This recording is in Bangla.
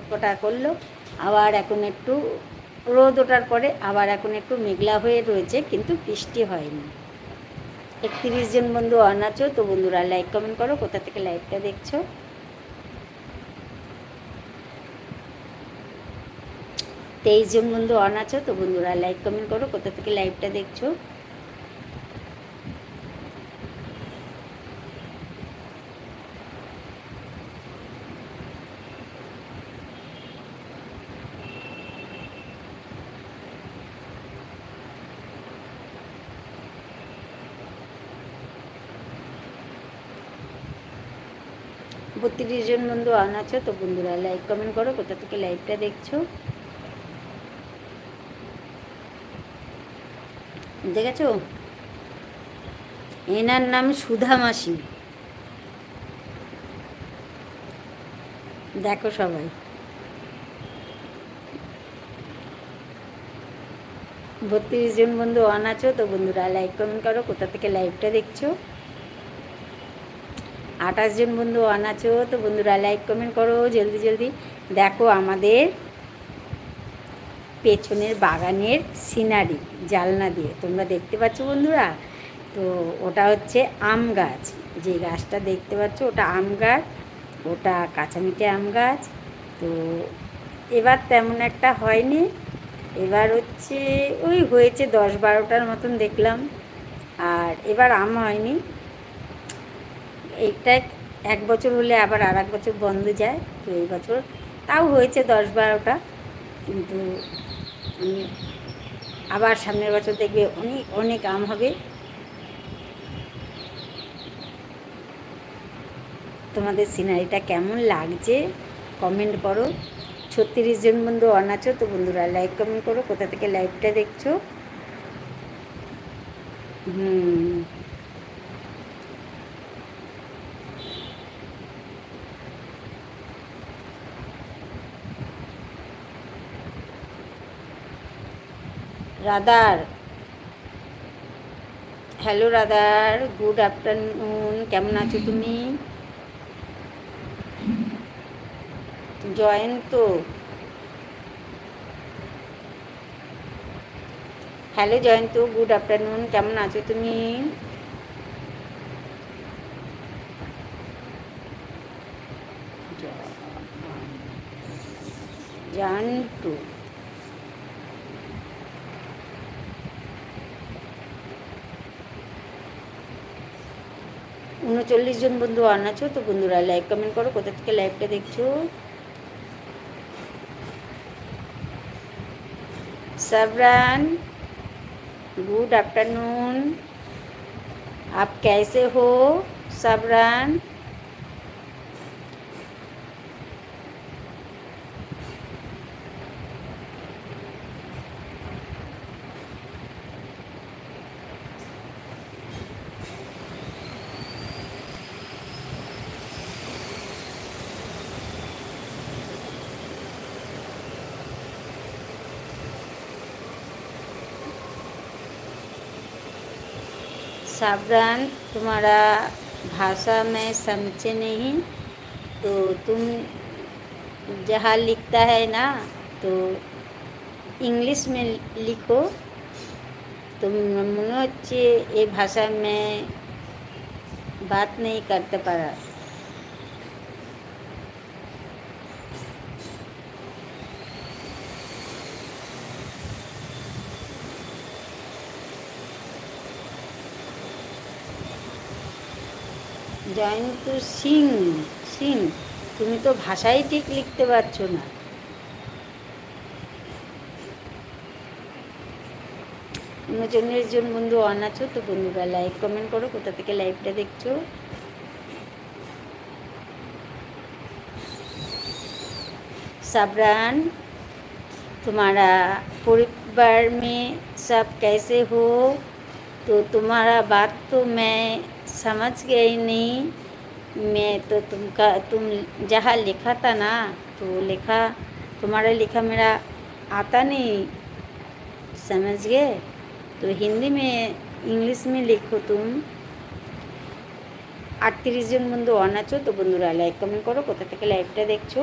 চটপটা করলো। আবার এখন একটু রোদ ওঠার পরে আবার এখন একটু মেঘলা হয়ে রয়েছে, কিন্তু বৃষ্টি হয়নি। 31 জন বন্ধু অন আছো, তো বন্ধুরা লাইক কমেন্ট করো কোথা থেকে লাইভটা দেখছো। 23 জন বন্ধু অন আছো, তো বন্ধুরা লাইক কমেন্ট করো কোথা থেকে লাইভটা দেখছো। বত্রিশ জন বন্ধু অন আছো, তো বন্ধুরা লাইক কমেন্ট করো কোথা থেকে লাইভটা দেখছো। দেখেছো, এনার নাম সুধা মাসি। দেখো সবাই, 32 জন বন্ধু অন আছো, তো বন্ধুরা লাইক কমেন্ট করো কোথা থেকে লাইভটা দেখছো। 28 জন বন্ধু অন আছো, তো বন্ধুরা লাইক কমেন্ট করো জলদি জলদি। দেখো আমাদের পেছনের বাগানের সিনারি, জালনা দিয়ে তোমরা দেখতে পাচ্ছ বন্ধুরা। তো ওটা হচ্ছে আম গাছ, যে গাছটা দেখতে পাচ্ছ ওটা আম গাছ, ওটা কাঁচামিঠে আম গাছ। তো এবার তেমন একটা হয়নি, এবার হচ্ছে ওই হয়েছে 10-12টার মতন দেখলাম, আর এবার আম হয়নি। এইটা 1 বছর হলে আবার আর 1 বছর বন্ধ যায়, তো এই বছর তাও হয়েছে 10-12টা, কিন্তু আবার সামনের বছর দেখবে অনেক অনেক আম হবে। তোমাদের সিনারিটা কেমন লাগছে কমেন্ট করো। 36 জন বন্ধু অন আছো, তো বন্ধুরা লাইক কমেন্ট করো কোথা থেকে লাইভটা দেখছো। Rather, hello rather, good afternoon, কেমন আছো তুমি। Jayanta, hello Jayanta, good afternoon, কেমন আছো তুমি। জানটু, 39 জন বন্ধু অন আছো, তো বন্ধুরা লাইক কমেন্ট করো কোথা থেকে লাইভটা দেখছো। सबरान, गुड आफ्टरनून, आप कैसे हो सबरान। सावधान, तुम्हारा भाषा मैं समझे नहीं, तो तुम जहाँ लिखता है ना तो इंग्लिश में लिखो। तुम মনে হচ্ছে এই ভাষা में बात नहीं करते पारा। জয়ন্ত সিং, সিং তুমি তো ভাষাই ঠিক লিখতে পারছো না। 39 জন বন্ধু অন আছো, তো বন্ধুরা লাইক কমেন্ট করো কোথা থেকে লাইভটা দেখছো। सबरान, तुम्हारा परिवार में सब कैसे हो, तो तुम्हारा बात तो मैं समझ गई नहीं। मैं तो तुम जहाँ लिखा था ना तो लिखा, तुम्हारा लिखा मेरा आता नहीं, समझ गए, तो हिंदी में इंग्लिश में लिखो तुम। 38 জন বন্ধু অন আছো, তো বন্ধুরা লাইক কমেন্ট করো কোথা থেকে লাইভটা দেখছো।